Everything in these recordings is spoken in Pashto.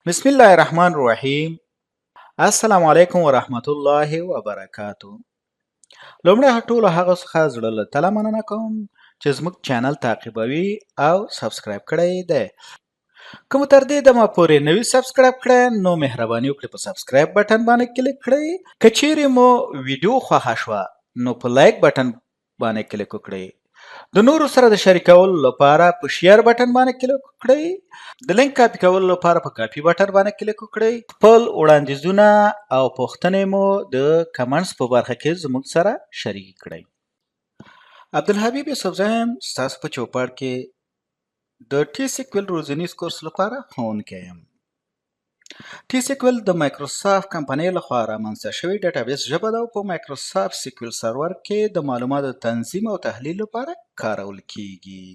بسم الله الرحمن الرحیم. السلام علیکم ورحمت الله وبرکاتو. لومړی ټولو هغه څخه زړه له تله مننه کوم چې زموږ چینل تعقیبوي او سبسکرایب کړی دی. که مو تر دې دمه پورې نوي سبسکرایب کړی نو مهرباني وکړئ په سبسکرایب بټن باندې کلیک کړئ. که چیرې مو ویډیو خوښه شوه نو په لایک بټن باندې کلیک وکړئ. د نورو سره د شریکولو لپاره په شیر بټن باندې کلیک وکړئ. د لینک کاپی کولو لپاره په کاپی بټن باندې کلیک وکړئ. خپل وړاندیزونه او پوښتنې مو د کمنټس په برخه کې زموږ سره شریک کړئ. عبدالحبیب یوسفزی یم، ستاسو په چوپړ کې د ټي سیکویل روزنیز کورس لپاره ښوونکی یم. ټي سیکویل د مایکروسافټ کمپنۍ لخوا رامنځته شوې ډیټابیس ژبه ده او په مایکروسافټ سیکویل سرور کې د معلوماتو تنظیم او تحلیل لپاره کارول کیږي.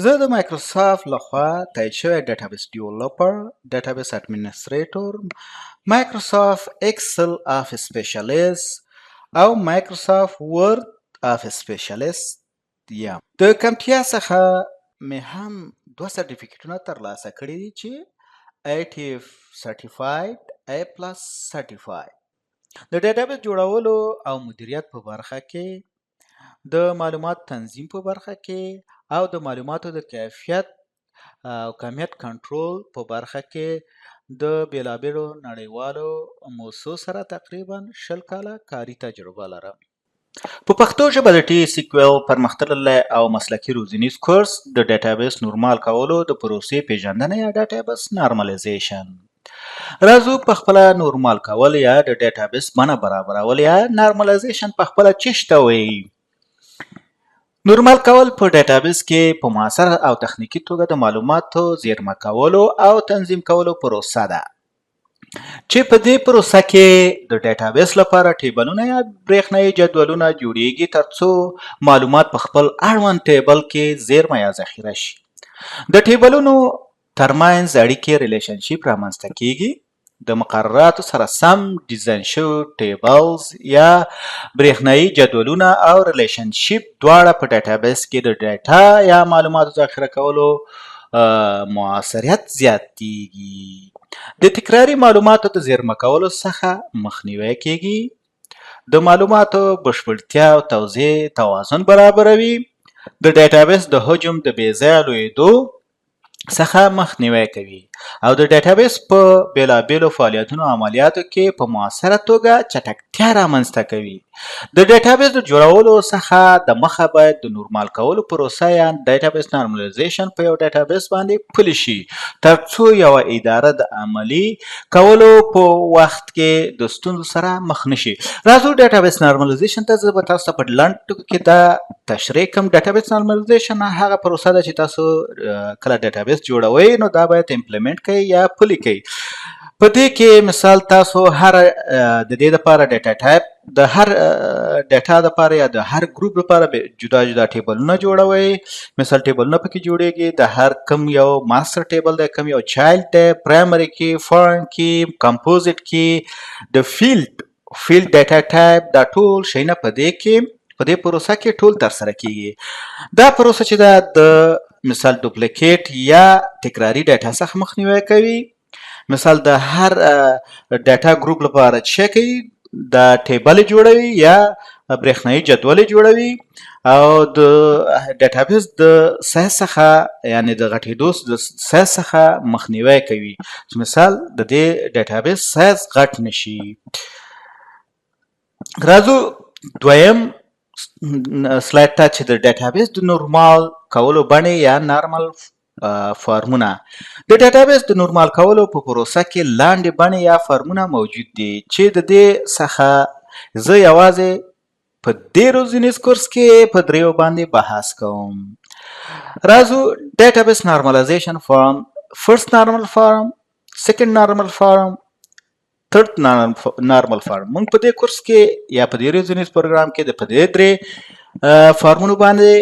زه د مایکروسافټ لخوا تایید شوی ډیټابیس ډیولپر، ډیټابیس اډمنسټریټور، مایکروسافټ ایکسل آفیس سپیشلیست او مایکروسافټ ورد آفیس سپیشلیست یم. د کمپیا څخه مې هم دوه سرټیفیکیټونه ترلاسه کړي دي چې ITF سرټیفاید، A پلس سرټیفاید. د ډیټابیس جوړولو او مدیریت په برخه کې، د معلومات تنظیم په برخه کې او د معلوماتو د کیفیت او کمیت کنټرول په برخه کې د بیلابیلو نړیوالو موسسو سره تقریبا 20 کاله کاري تجربه لرم. په پښتو ژبه د ټي سیکویل پرمختللی او مسلکي روزنیز کورس د ډیټابیس نورمال کولو د پروسې پیژندنه یا ډیټابیس نارملایزیشن. راځو په خپله نورمال کول یا د ډیټابیس بڼه برابرول یا نارملایزیشن په خپله چی ته وایي. نورمال کول په ډیټابیس کې په مؤثر او تخنیکي توګه د معلوماتو زیرمه کولو او تنظیم کولو پروسه ده چې په دې پروسه کې د ډیټابیس لپاره ټیبلونه یا برېښنایي جدولونه جوړیږي ترڅو معلومات په خپل اړوند ټیبل کې زیرمه یا ذخیره شي. د ټیبلونو ترمنځ اړیکې ریلیشنشیپ رامنځته کیږي. د مقرراتو سره سم ډیزاین شوي ټیبلز یا برېښنایي جدولونه او ریلیشنشیپ دواړه په ډیټابیس کې د ډیټا یا معلوماتو ذخیره کولو مؤثریت زیاتیږي. د تکراري معلوماتو د زیرمه کولو څخه مخنیوی کیږي. د معلوماتو بشپړتیا او توزیع توازن برابروي. د ډیټابیس د حجم د بې ځایه لویېدو څخه مخنیوی کوي او د ډیټابیس په بیلابیلو فعالیتونو او عملیاتو کې په مؤثره توګه چټکتیا رامنځته کوي. د ډیټابیس د جوړولو څخه د مخه باید د نورمال کولو پروسه یا ډیټابیس نارملایزیشن په یو ډیټابیس باندې پلی شي ترڅو یوه اداره د عملي کولو په وخت کې د ستونزو سره مخ نشي. راځو ډیټابیس نارملایزیشن ته زه به تاسو ته په لنډ ټکو کې دا تشریح کوم. ډیټابیس نارملایزیشن هغه پروسه ده چې تاسو کله ډیټابیس جوړوي نو دا باید امپلیمنٹ کړئ یا پلی کړئ. په دې کې مثال تاسو هر د دې لپاره ډیټا ټایپ د هر ډیټا لپاره یا د هر ګروپ لپاره جدا جدا ټیبلونه جوړوي. مثال ټیبلونه پکې جوړیږي د هر کم یو ماستر ټیبل دی، کم یو چایلډ دی، پرایمري کې، فارن کې، کمپوزیټ کې، د فیلډ ډیټا ټایپ، دا ټول شیونه په دې پروسه کې ټول ترسره کیږي. دا پروسه چې ده د مثال دوپلیکیټ یا تکراری ډیټا څخه مخنیوی کوي. مثال د هر ډیټا ګروپ لپاره چې کوي دا ټیبل جوړوي یا برېښنایي جدول جوړوي او د ډیټابیس د سایز څخه یعنی د غټېدو د سایز څخه مخنیوی کوي چې مثال د دې ډیټابیس سایز غټ نشي. راځو دویم سلاید ته چې د ډیټابیس د نورمال کولو بڼې یا نارمل فارمونه. د ډیټابیس د نورمال کولو په پروسه کې لاندې بڼې یا فارمونه موجود دي چې د دې څخه زه یوازې په دې روزنیز کورس کې په دریو باندې بحث کوم. راځو ډیټابیس نارملایزیشن فارم، فرست نارمل فارم، سیکنډ نارمل فارم، تھرد نارمل فارم. موږ په دې کورس کې یا په دې روزنیز پروګرام کې د په دې درې فارمونو باندې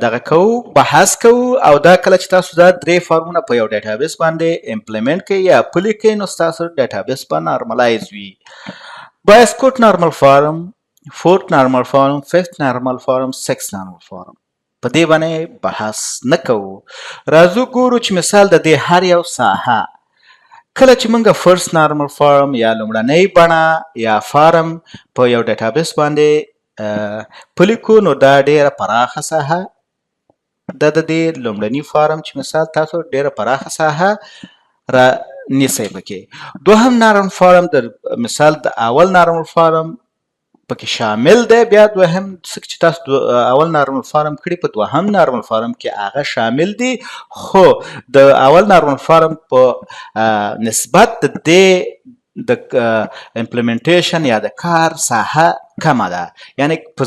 دغه کوو، بحث کوو او دا کله چې تاسو دا درې فارمونه په یو ډیټابیس باندې امپلیمنٹ کوئ یا پلی کوئ نو ستاسو ډیټابیس به نارملایز وي. بایسکوټ نارمل فارم، فورت نارمل فارم، فیفت نارمل فارم، سکس نارمل فارم. په دې باندې بحث نه کوو. راځو ګورو چې مثال د دې هر یو ساحه کله چې موږ فرست نارمل فارم یا لومړنۍ بڼه یا فارم په یو ډیټابیس باندې پلی کو، نو دا ډیره پراخه ساحه د دې لومړني فارم چې مثال تاسو ډیره پراخه ساحه را نیسئ پکې. دوهم نارمل فارم د مثال د اول نارمل فارم پکې شامل دی، بیا دوهم څه چې تاسو اول نارمل فارم کړي په دوهم نارمل فارم کې هغه شامل دي، خو د اول نارمل فارم په نسبت د دې د امپلیمنټیشن یا د کار ساحه کمه ده، یعنی په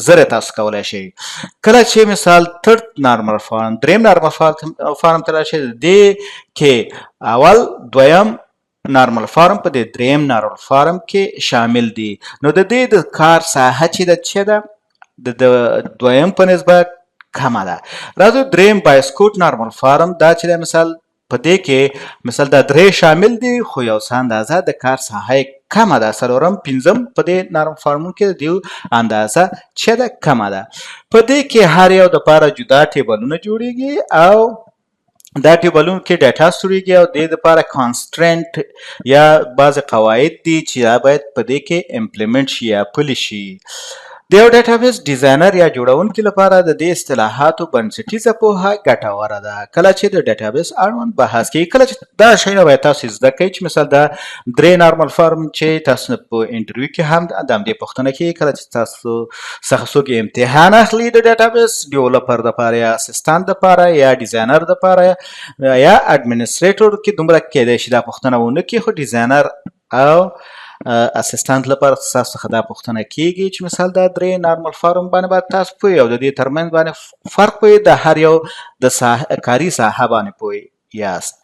زر تاسو کولی شئ. کله چې مثال ترد نارمل فارم دریم نارمل فارم ته راشئ، د دې کې اول دویم نارمل فارم په دې دریم نارمل فارم کې شامل دي، نو د دې د کار ساحه چې ده د دویم په نسبت کمه ده. راځو دریم بایسکوټ نارمل فارم، دا چې د مثال په دې کې مثال دا درې شامل دي، خو یو څه اندازه د کار ساحه کمه ده. څلورم پنځم په دې نارمل فارمونو کې د دې اندازه چې ده کمه ده. په دې کې هر یو دپاره جدا ټیبلونه جوړیږي او دا ټیبلونو کې ډاټا سټوریږي او د دې دپاره کانسټرنټ یا بعضې قواعد دي چې دا باید په دې کې امپلیمنټ شي یا پلي شي. د یو ډیټابیس ډیزاینر یا جوړونکي لپاره د دې اصطلاحاتو بنسټیزه پوهه ګټوره ده. کله چې د ډیټابیس اړوند بحث کوي، کله چې دا شیونه باید تاسو زده کوئ چې مثال دا درې نارمل فارم چې تاسو په انټرویو کې هم د همدې پوښتنه کوي، کله چې تاسو څخه څوک امتحان اخلي د ډیټابیس ډیولپر دپاره یا اسسټانټ دپاره یا ډیزاینر دپاره یا اډمنسټریټور کې دومره کیدای شي دا پوښتنه ونه کړي، خو ډیزاینر او اسسټانټ لپاره تاسو څخه دا پوښتنه کیږي چې مثال دا درې نارمل فارم باندې باید تاسو پوهئ او د دې ترمنځ باندې فرق پوهئ، د هر یو د کاري ساحه باندې پوه یاست.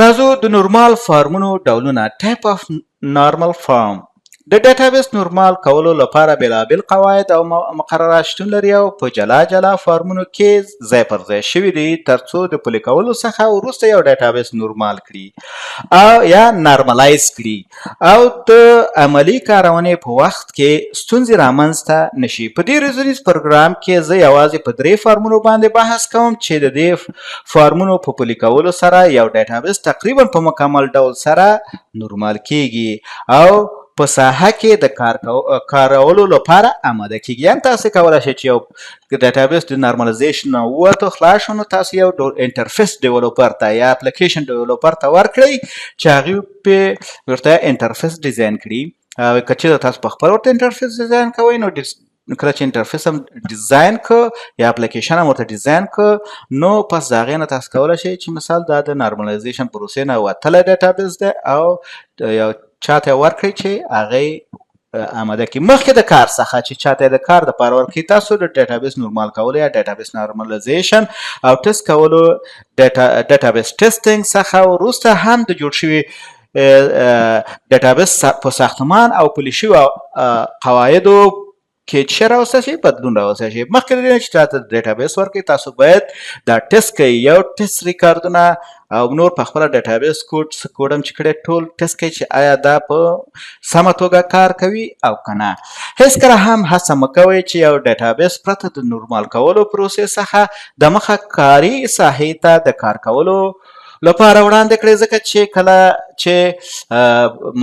راځو د نورمال فارمونو ډولونه. ټایپ اف نارمل فارم. د ډیټابیس نورمال کولو لپاره بېلابېل قواعد او مقررات شتون لري او په جلا جلا فارمونو کې ځای پر ځای شوي دي ترڅو د پلي کولو څخه وروسته یو ډیټابیس نورمال کړي او یا نارملایز کړي او د عملي کارونې په وخت کې ستونزې رامنځته نشي. په دې ریزونیز پروګرام کې زه یوازې په درې فارمونو باندې بحث کوم چې د دې فارمونو په پلي کولو سره یو ډیټابیس تقریبا په مکمل ډول سره نورمال کیږي او په ساحه کې د کارولو لپاره آماده کیږي. یعنې تاسو کولی شئ چې یو ډیټابیس د نارملایزیشن نه ووتو خلاص شو، نو تاسو یو انټرفیس ډیولپر ته یا اپلیکیشن ډیولپر ته ورکړئ چې هغوی پې ورته انټرفیس ډیزاین کړي. که چېرته تاسو په خپل ورته انټرفیس ډیزاین کوئ، نو کله چې انټرفیس هم ډیزاین که یا اپلیکیشن هم ورته ډیزاین که، نو پس د هغې نه تاسو کولی شئ چې مثال دا د نارملایزیشن پروسې نه وتلی ډیټابیس دی او یو چاته ورکړئ چې هغه آماده کړي. مخکې د کار څخه چې چاته د کار دپاره ورکړئ، تاسو د ډیټابیس نورمال کولو یا ډیټابیس نارملایزیشن او ټیسټ کولو ډیټابیس ټیسټینګ څخه وروسته هم د جوړ شوي ډیټابیس په ساختمان او پلي شوي قواعدو کې چې راوسته شي بدلون راوسته شي. مخکې د دې نه چې تاسو ډیټابیس ورکړئ، تاسو باید دا ټیسټ کوئ، یو ټیسټ ریکارډونه او نور په خپله ډیټابیس کوډ هم چې کړی ټول ټیسټ کوئ چې آیا دا په سمه توګه کار کوي او که نه. هېڅکله هم هڅه مه کوئ چې یو ډیټابیس پرته د نورمال کولو پروسې څخه د مخه کاري ساحې ته د کار کولو لپاره وړاندې کړئ، ځکه چې کله چې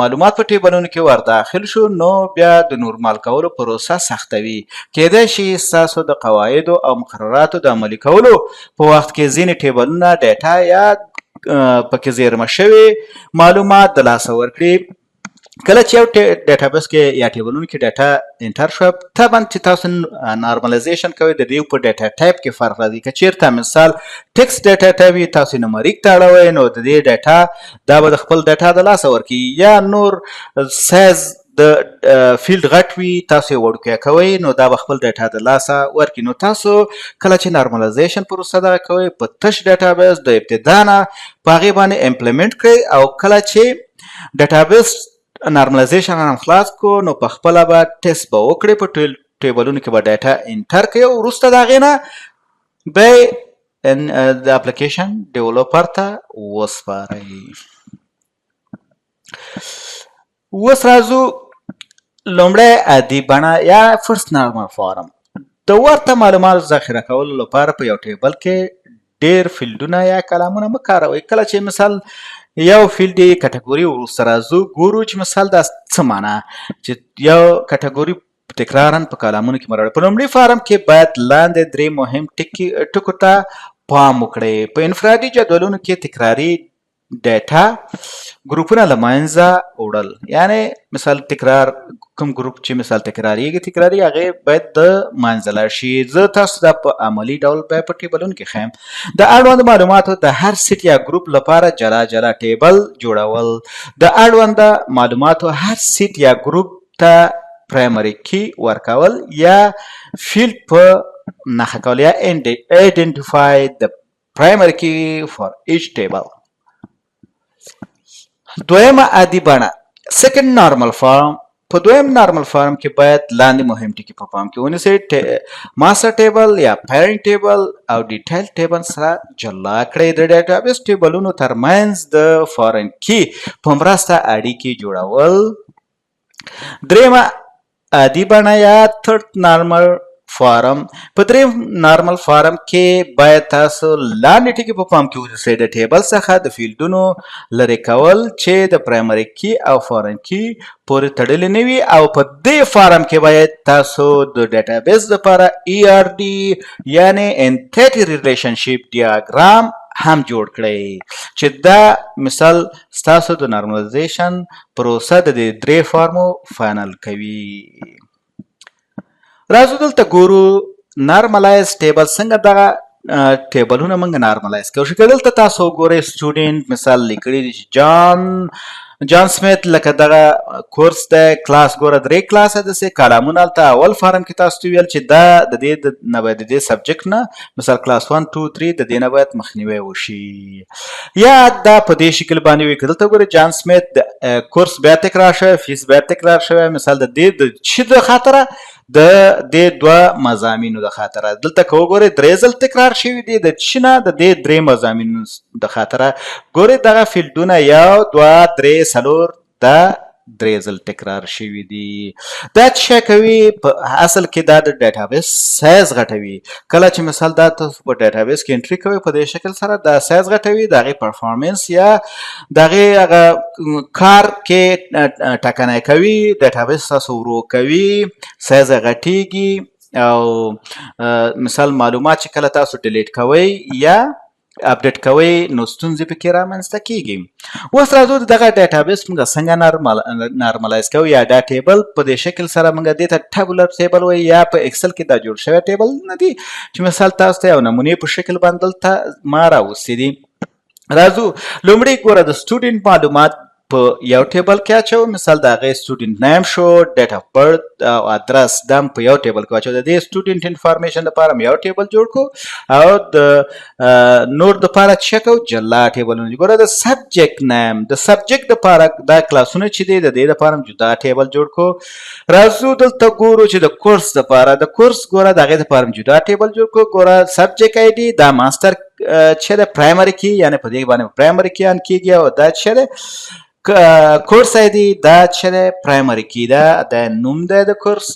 معلومات په ټیبلونو کې ور داخل شو، نو بیا د نورمال کولو پروسه سختوي. کیدای شي ستاسو د قواعدو او مقرراتو د عملي کولو په وخت کې ځینې ټیبلونه ډیټا یا پکې زیرمه شوي معلومات د لاسه ورکړي. کله چې یو ډیټابیس کې یا ټیبلونو کې ډیټا انټر شوه، طبعا چې تاسو نارملایزیشن کوئ د دې په ډیټا ټایپ کې فرق راځي. که چېرته مثال ټکسټ ډیټا ټایپ وي، تاسو نمریک ته اړوئ، نو د دې ډیټا دا به د خپل ډیټا د لاسه ورکړي. یا نور سایز د فیلډ غټ وي، تاسو یې وړوکی کوئ، نو دا به خپل ډیټا د لاسه ورکړي. نو تاسو کله چې نارملایزیشن پروسه دغه کوئ، په تش ډیټابیس د ابتدا نه په هغې باندې امپلیمنټ کړئ او کله چې ډیټابیس نارملایزیشن هم خلاص کو، نو په خپله به ټیسټ به وکړئ، په ټیبلونو کې به ډیټا انټر کړئ او وروسته د هغې نه به د اپلیکیشن ډیولپر ته وسپارئ. اوس راځو لومړی عادي بڼه یا فرست نارمل فارم. د ورته معلوماتو ذخیره کولو لپاره په یو ټیبل کې ډیر فیلډونه یا کلامونه مه کاروئ. کله چې مثال یو فیلډ یې کټګوري ورسته راځو ګورو چې مثال دا څه معنا چې یو کټګوري تکرارا په کلامونو کې مراوړي. په لومړي فارم کې باید لاندې درې مهم ټکو ته پام وکړئ. په انفرادي جدولونو کې تکراري ډیټا ګروپونه له منځه وړل، یعنی مثال تکرار کوم ګروپ چې مثال تکراري هغه باید د منځه لاړ شي. زه تاسو دا په عملی ډول بیا په ټیبلونو کې ښیم. د اړوند معلوماتو د هر سیټ یا ګروپ لپاره جلا جلا ټیبل جوړول. د اړوند معلوماتو هر سیټ یا ګروپ ته پرایمري کی ورکول یا فیلډ په نښه کول یا identify the primary key for each table. دویمه عادي بڼه second normal form. په دویم نارمل فارم کې باید لاندې مهم ټکي په پام کې ونیسئ. ماسټر ټیبل یا پیرنټ ټیبل او ډیټیل ټیبل سره جلا کړئ. د ډیټابیس ټیبلونو ترمنځ د فارن کی په مرسته اړیکې جوړول. دریمه عادي بڼه یا third normal فارم. په دریم نارمل فارم کې باید تاسو لاندې ټکي په پام کې ونیسئ. د ټیبل څخه د فیلډونو لرې کول چې د پرایمري کی او فارن کی پورې تړلي نه وي، او په دې فارم کې باید تاسو د ډیټابیس لپاره ERD یعنی انټیټي ریلیشنشپ ډیاګرام هم جوړ کړئ چې دا مثال ستاسو د نارملایزیشن پروسه د دې درې فارمو فاینل کوي. راځو دلته ګورو نارملایز ټیبل څنګه دغه ټیبلونه موږ نارملایز کوو. که دلته تاسو وګورئ سټوډنټ مثال لیکلی دی چې جان سمیت لکه دغه کورس د کلاس ګوره درې کلاسه داسې کالمونه هلته اول فارم کې تاسو ته ویل چې دا د دې نه باید د دې سبجیکټ نه مثال کلاس 1 2 3 د دې نه باید مخنیوی وشي یا دا په دې شکل باندې وي. که دلته ګورئ جان سمیت د کورس بیا تکرار شوی، فیس بیا تکرار شوی، مثال د دې د چې د خاطره د دې دوه مضامینو د خاطره. دلته که وګورئ درې ځل تکرار شوي دي د چې نه د دې درې مضامینو د خاطره. ګورئ دغه فیلډونه یو دوه درې څلور دا درې ځل تکرار شوي دي. دا څه شی کوي؟ په اصل کې دا د ډیټابیس سایز غټوي. کله چې مثال دا تاسو په ډیټابیس کې انټري کوئ په دې شکل سره دا سایز غټوي، د هغې پرفارمنس یا د هغې هغه کار کې ټکنی کوي، ډیټابیس تاسو ورو کوي، سایز غټیږي او مثال معلومات چې کله تاسو ډیلیټ کوئ یا اپډیټ کوئ نو ستونزې پکې رامنځته کیږي. اوس راځو دغه ډیټابیس موږ څنګه نارملایز کوو یا دا ټیبل په دې شکل سره موږ دې ته ټیبولر ټیبل وایي یا په اکسل کې دا جوړ شوی ټیبل نه دی چې مثال تاسو ته یو نمونې په شکل باندې دلته ما راوستي دي. راځو لومړی ګوره د سټوډنټ معلومات په یو ټیبل کې اچو. مثال د هغې سټوډنټ نیم شو، ډیټ اف برث او ادرس دا هم په یو ټیبل کې واچو. د دې سټوډنټ انفارمیشن لپاره یو ټیبل جوړ کړو او د نور دپاره څه کوو جلا ټیبلونه. ګوره د سبجیکټ نیم د سبجیکټ دپاره دا کلاسونه چې دی د دې دپاره جدا ټیبل جوړ کړو. راځو دلته ګورو چې د کورس دپاره د کورس ګوره د هغې دپاره جدا ټیبل جوړ کړو. ګوره سبجیکټ آی ډي دا ماستر چې د پرایمري کی یعنی په دې باندې پرایمري کی ان کیږي او دا چې دی کورس آی ډي دا چې دی پرایمري کی دا د نوم دی د کورس.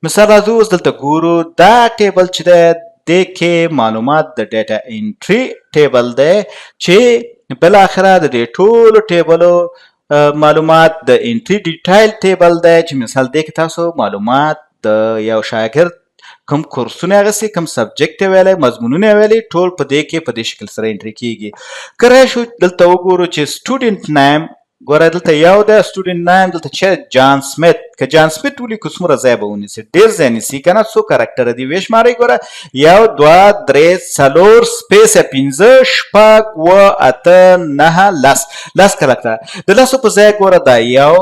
مثال راځو اوس دلته ګورو دا ټیبل چې دی دې کې معلومات د ډیټا انټري ټیبل دی چې بالاخره د دې ټولو ټیبلو معلومات د انټري ډیټایل ټیبل دی چې مثال دې کې تاسو معلومات د یو شاګرد کوم کورسونه اخیستي، کوم سبجیکټ یې ویلی، مضمونونه یې ویلي، ټول په دې کې په دې شکل سره انټري کیږي. که راشو دلته وګورو چې سټوډنټ نیم ګوره دلته یو د سټوډنټ نیم دلته چې جان سمیت که جان سمیت ولیکو څومره ځای به ونیسي؟ ډېر ځای نیسي که نه. څو کرکټره دي ویې شمارئ. ګوره یو دوه درې څلور سپیس پنځه شپږ اووه اته نهه لس کرکټره. د لسو په ځای ګوره دا یو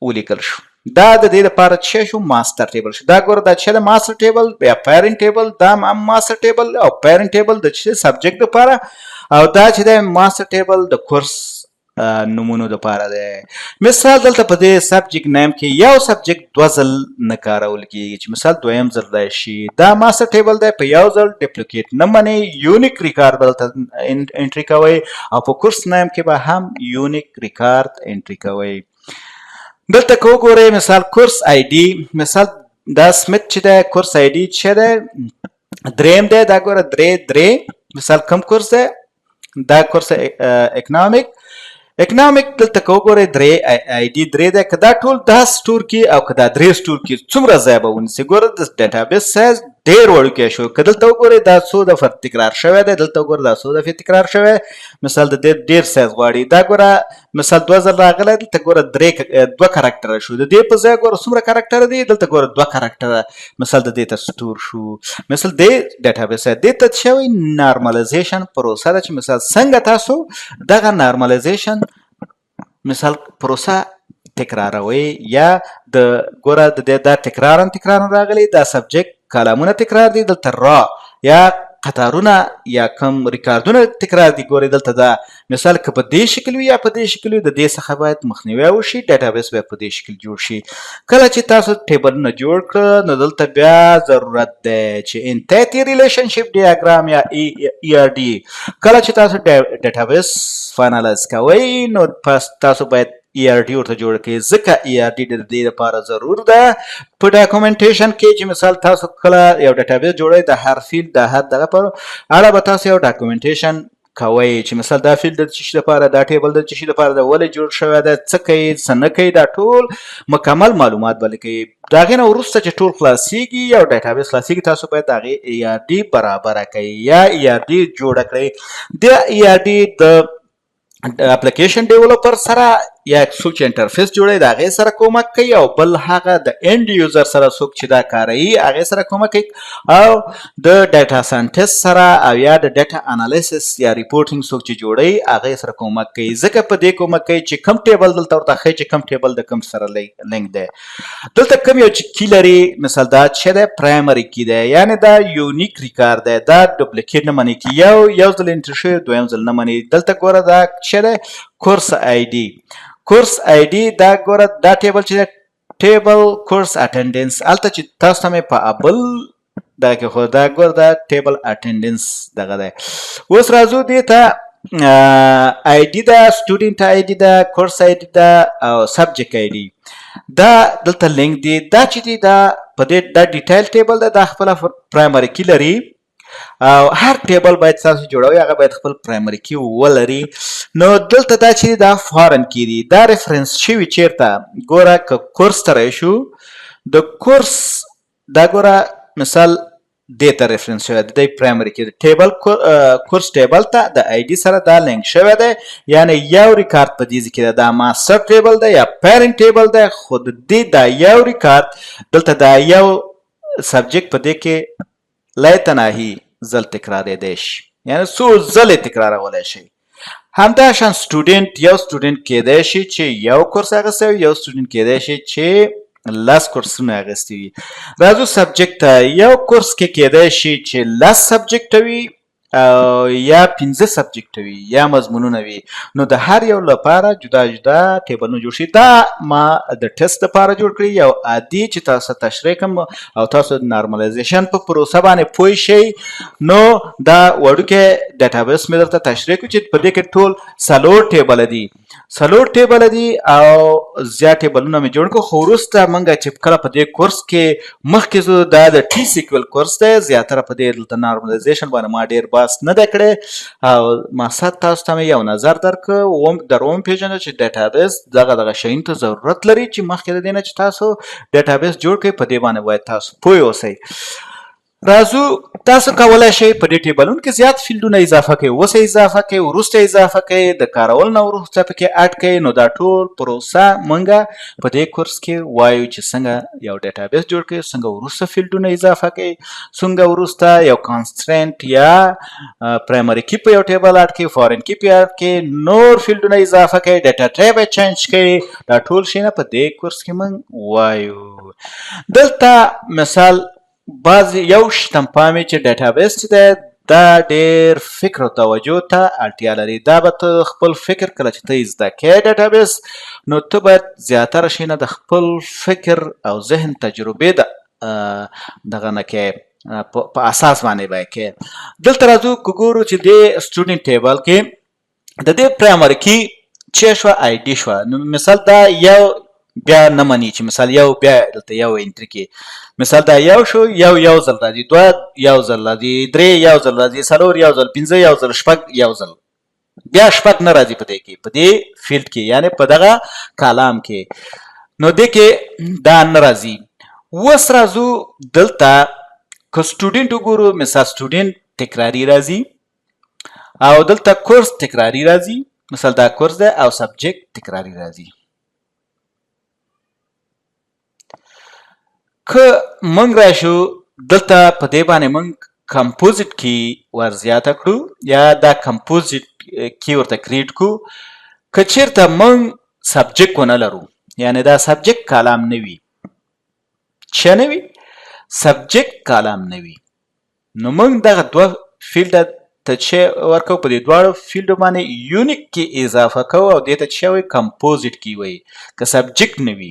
ولیکل شو. دا د دې لپاره څه شو؟ ماستر ټیبل شو. دا ګوره دا چې د ماستر ټیبل یا پیرنټ ټیبل دا هم ماستر ټیبل او پیرنټ ټیبل د چې سبجیکټ لپاره او دا چې د ماستر ټیبل د کورس نمونو دپاره دی. مثال دلته په دې سبجیکټ نیم کې یو سبجیکټ دوه ځل نه کارول کیږي چې مثال دویم ځل دی شي. دا ماستر ټیبل دی په یو ځل ډپلیکیټ نه مني. یونیک ریکارډ به دلته انټري کوئ او په کورس نیم کې به هم یونیک ریکارډ انټري کوئ. دلته که وګورئ مثال کورس آی ډي مثال دا سمیت چې دی کورس آی ډي چې دی دریم دی دا ګوره درې مثال کوم کورس دی؟ دا کورس اکنامک دلته که وګورئ درې آی ډي درې دی، که دا ټول دا سټور کړي او که دا درې سټور کړي څومره ځای به ونیسي. ګوره د ډیټابیس سایز ډېر وړوکی شو. که دلته وګورئ دا څو دفعه تکرار شوی دی، دلته وګوره دا څو دفعې تکرار شوی، مثال د دې ډېر سایز غواړي. دا ګوره مثال 2000 راغلی، دلته ګوره 2 کرکټره شو. د دې په ځای ګوره څومره کرکټره دي، دلته ګوره 2 کرکټره مثال د دې ته سټور شو. مثال د ډیټابیس دې ته شوی نارملایزیشن پروسه ده، چې مثال څنګه تاسو دغه نارملایزیشن مثال پروسه تکراروي، یا د ګوره د دې دا تکرارا راغلی، دا سبجیکټ کالمونه تکرار دي، دلته را یا قطارونه یا کم ریکاردونه تکرار دي. ګورئ دلته دا مثال که په دې شکل وي یا په دې شکل وي، د دې څخه باید مخنیوی وشي، ډیټابیس باید په دې شکل جوړ شي. کله چې تاسو ټیبلونه جوړ کړه، نو دلته بیا ضرورت دی چې انټیټي ریلیشنشپ ډیاګرام یا ای آر ډي کله چې تاسو ډیټابیس فاینالایز کوئ، نو تاسو باید ای آر ډي ورته جوړ کړئ، ځکه ای آر ډي د دې لپاره ضرور ده په ډاکومنټیشن کې چې مثال تاسو کله یو ډیټابیس جوړئ، د هر فیلډ د هر دغه پر اړه به تاسو یو ډاکومنټیشن کوئ، چې مثال دا فیلډ د څه شي لپاره، دا ټیبل د څه شي لپاره ده، ولې جوړ شوی ده، څه کوي څه نه کوي، دا ټول مکمل معلومات به لیکئ. د هغې نه وروسته چې ټول خلاصیږي، یو ډیټابیس خلاصیږي، تاسو باید د هغې ای آر ډي برابره کړئ یا ای آر ډي جوړه کړئ. د ای آر ډي د اپلیکیشن ډیولپر سره یا څوک چې انټرفیس جوړوي د هغې سره کومک کوي، او بل هغه د اینډ یوزر سره څوک چې دا کاروي هغې سره کومک کوي، او د ډیټا ساینټیست سره او یا د ډیټا انالیسس یا ریپورټینګ څوک چې جوړوي هغې سره کومک کوي. ځکه په دې کومک کوي چې کم ټیبل دلته ورته ښیي چې کم ټیبل د کم سره لینک دی. دلته کم یو چې کی لري، مثال دا چې دی پرایمري کی دی، یعنې دا یونیک ریکارډ دی، دا ډوپلیکیټ نه مني، چې یو ځل انټر شوی دویم ځل نه مني. دلته ګوره دا چې دی کورس آی ډي، کورس آی ډي دا ګوره دا ټیبل چې دی ټیبل کورس اټینډنس، هلته چې تاسو ته مې په ابل دا کې خو دا ګوره دا ټیبل اټینډنس دغه دی. اوس راځو دې ته آی ډي ده، سټوډنټ آی ډي ده، کورس آی ډي ده او سبجیکټ آی ډي. دا دلته لینک دی، دا چې دی دا په دې دا ډیټیل ټیبل ده، دا خپله پرایمري کی لري، او هر ټیبل باید تاسو جوړوي هغه باید خپل پرایمري کی ولري. نو دلته دا چې دا فارن کی دی، دا ریفرنس شوي چیرته، ګوره که کورس ته راشو، د کورس دا ګوره مثال دې ته ریفرنس شوی دی، د پرایمري کی ټیبل کورس ټیبل ته د آی ډي سره دا لینک شوی دی، یعنی یو ریکارډ په دې کې دا ماستر ټیبل دی یا پیرنټ ټیبل دی، خو د دې دا یو ریکارډ دلته دا یو سبجیکټ په دې کې لا تناهي ځل تکرارېدی شي، یعنی څو ځلې تکرارولی شي. همداشان سټوډنټ، یو سټوډنټ کېدی شي چې یو کورس اخیستی وي، یو سټوډنټ کېدی شي چې 10 کورسونه اخیستي وي. راځو سبجیکټ ته، یو کورس کې کېدی شي چې 10 سبجیکټ وي یا 15 سبجیکټ وي یا مضمونونه وي. نو د هر یو لپاره جدا جدا ټیبلونه جوړ شي. دا ما د ټیسټ لپاره جوړ کړي، یو عادي چې تاسو تشریح کوم او تاسو د نارملایزیشن په پروسه باندې پوه شئ. نو دا وړوکی ډیټابیس مې درته تشریح کړو چې په دې کې ټول 4 ټیبل دي، 4 ټیبل دي او زیات ټیبلونه مې جوړ کړو. خو وروسته موږ چې کله په دې کورس کې مخکې زه دا د T-SQL کورس دی، زیاتره په دې دلته نارملایزیشن باندې ما ډېر بحث نه دی کړی، او مقصد تاسو ته مې یو نظر درکړ، در وپېژنه چې ډیټابیس دغه شیانو ته ضرورت لري چې مخکې د دې نه چې تاسو ډیټابیس جوړ کړئ په دې باندې باید تاسو پوه اوسئ. راځو تاسو کولی شئ په دې ټیبلونو کې زیات فیلډونه اضافه کړئ، اوس اضافه کړئ، وروسته اضافه کړئ، د کارولو نه وروسته پکې اډ کړئ. نو دا ټول پروسه موږ په دې کورس کې وایو چې څنګه یو ډیټابیس جوړ کړئ، څنګه وروسته فیلډونه اضافه کړئ، څنګه وروسته یو کانسټرینټ یا پرایمري کی په یو ټیبل اډ کړئ، فارن کی په اډ کړئ، نور فیلډونه اضافه کړئ، ډیټا ټایپ یې چینج کړئ. دا ټول شیونه په دې کورس کې موږ وایو. دلته مثال بعض یو شتم پامې چې ډیټابیس چې دی دا ډېر فکر او توجه ته اړتیا لري. دا به ته خپل فکر کله چې ته زده کوې ډیټابیس، نو ته باید زیاتره شیونه د خپل فکر او ذهن تجربې دغه نه کوې، په اساس باندې به یې کوې. دلته راځو که ګورو چې دې سټوډنټ ټیبل کې د دې پرایمري کی چې شوه آی ډي شوه. نو مثال دا یو بیا نه مني چې مثال یو بیا دلته یو انټری کې مثال دا یو شو یو ځل راځي، دوه یو ځل راځي، درې یو ځل راځي، څلور یو ځل، پنځه یو ځل، شپږ یو ځل، بیا شپږ نه راځي په دې کې، په دې فیلډ کې یعنی په دغه کالم کې. نو دې کې دا نه راځي. اوس راځو دلته که سټوډنټ وګورو، مثال سټوډنټ تکراري راځي او دلته کورس تکراري راځي، مثال دا کورس ده او سبجیکټ تکراري راځي. که موږ راشو دلته په دې باندې موږ کمپوزیټ کی ور زیاته کړو یا دا کمپوزیټ کی ورته کریټ کو، که چیرته موږ سبجیکټ ونه لرو یعنی دا سبجیکټ کالم نه وي، څه نه وي؟ سبجیکټ کالم نه وي، نو موږ دغه دوه فیلډ ته چې ورکو په دې دواړو فیلډ باندې یونیک کې اضافه کوو او دې ته چې وایي کمپوزیټ کی وایي. که سبجیکټ نه وي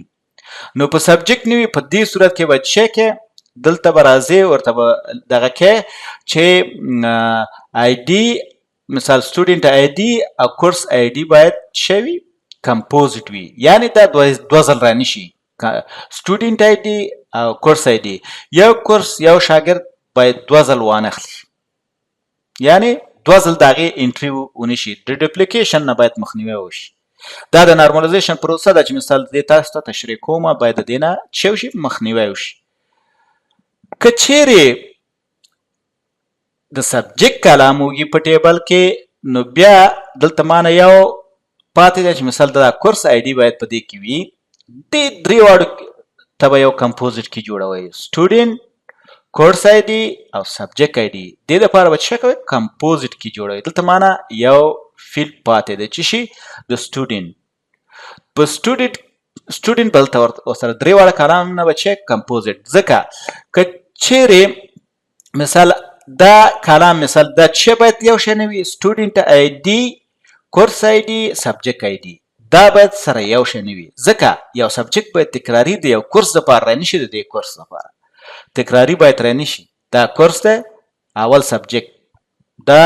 نو په سبجیکټ نه وي په دې صورت کې به چې کې دلته به راځي ورته به دغه کې چې آی ډي مثال سټوډنټ آی ډي او کورس آی ډي باید څه وي؟ کمپوزیټ وي، یعنی دا دوه ځل رانشي سټوډنټ آی ډي او کورس آی ډي. یو کورس یو شاګرد باید دوه ځل وانخلي، یعنی دوه ځل د هغې انټري ونشي، د ډپلیکیشن نه باید مخنیوی وشي. دا د نارمالایزیشن پروسه ده چې مثال دې تاسو ته تشریح کوم، باید د دې نه څه وشي؟ مخنیوی وشي. که چیرې د سبجیکټ کالم وږي په ټیبل کې نو بیا دلته مانه یو پاتې دی چې مثال دا کورس آی ډي باید په دې کې وي، دې درې واړو ته به یو کمپوزیټ کې جوړوئ، سټوډنټ، کورس آی ډي او سبجیکټ آی ډي، دې دپاره به څه کوئ؟ کمپوزیټ کې جوړوئ. دلته مانه یو فیلډ پاتې دی چې شي د سټوډنټ، په سټوډنټ بل ته ورسره درې واړه کالم نه به څه کمپوزیټ، ځکه که چیرې مثال دا کالم مثال دا څه باید یو شی نه وي، سټوډنټ آی ډي، کورس آی ډي، سبجیکټ آی ډي، دا باید سره یو شی نه وي، ځکه یو سبجیکټ باید تکراري د یو کورس لپاره رانشي، د دې کورس لپاره تکراري باید رانشي. دا کورس ده اول سبجیکټ، دا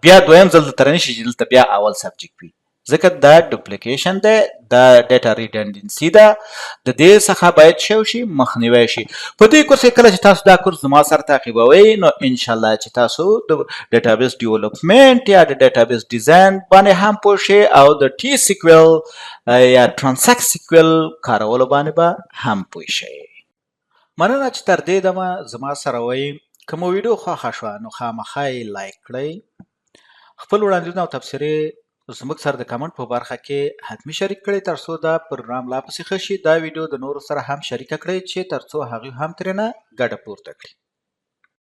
بیا دویم ځل دلته رانشي چې دلته بیا اول سبجیکټ وي، ځکه دا ډپلیکیشن ده، دا ډیټا ریډنډنسي ده، د دې څخه باید څه وشي؟ مخنیوی شي. په دې کورس کې کله چې تاسو دا کورس زما سره تعقیبوئ نو انشاءالله چې تاسو د ډیټابیس ډیولپمنټ یا د ډیټابیس ډیزاین باندې هم پوه شئ او د T-SQL یا ټرانزاکټ سیکویل کارولو باندې به هم پوه شئ. مننه چې تر دې دمه زما سره وئ. که مو ویډیو خوښه شوه نو خامخا یې لایک کړئ، خپل وړاندیزونه او تبصرې زموږ سره د کمنټ په برخه کې حتمي شریک کړئ ترڅو دا پروګرام لا پسې ښه شي. دا ویډیو د نورو سره هم شریکه کړئ چې ترڅو هغوی هم ترېنه ګټه پورته کړي.